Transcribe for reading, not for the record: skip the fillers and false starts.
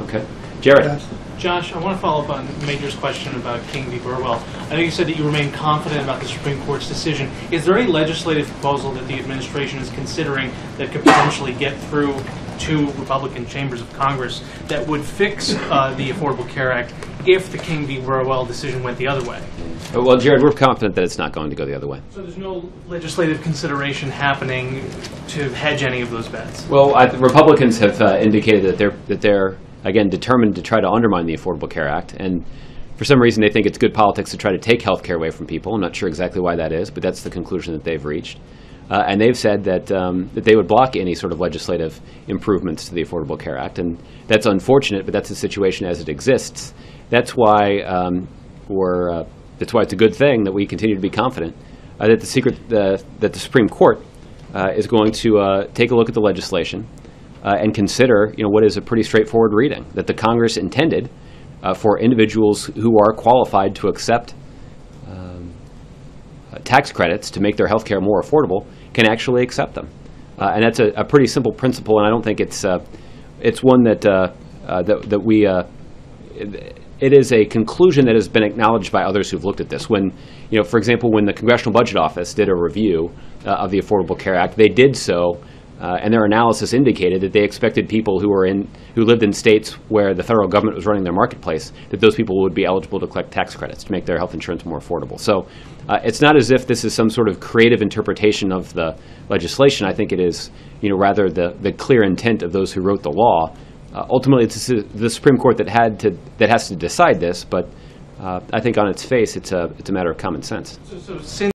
Okay. Jared. Yes. Josh, I want to follow up on Major's question about King v. Burwell. I know you said that you remain confident about the Supreme Court's decision. Is there any legislative proposal that the administration is considering that could potentially get through two Republican chambers of Congress that would fix the Affordable Care Act if the King v. Burwell decision went the other way? Well, Jared, we're confident that it's not going to go the other way. So there's no legislative consideration happening to hedge any of those bets? Well, Republicans have indicated that they're again determined to try to undermine the Affordable Care Act, and for some reason they think it's good politics to try to take health care away from people. I'm not sure exactly why that is, but that's the conclusion that they've reached. And they've said that they would block any sort of legislative improvements to the Affordable Care Act, and that's unfortunate, but that's the situation as it exists. That's why it's a good thing that we continue to be confident that the Supreme Court is going to take a look at the legislation and consider, what is a pretty straightforward reading, that the Congress intended for individuals who are qualified to accept tax credits to make their health care more affordable can actually accept them. And that's a pretty simple principle, and I don't think it's one that we it is a conclusion that has been acknowledged by others who've looked at this. When, for example, when the Congressional Budget Office did a review of the Affordable Care Act, they did so, and their analysis indicated that they expected people who lived in states where the federal government was running their marketplace, that those people would be eligible to collect tax credits to make their health insurance more affordable. So it's not as if this is some sort of creative interpretation of the legislation. I think it is, rather the clear intent of those who wrote the law. Ultimately, it's the Supreme Court that has to decide this, but I think on its face, it's a matter of common sense. So since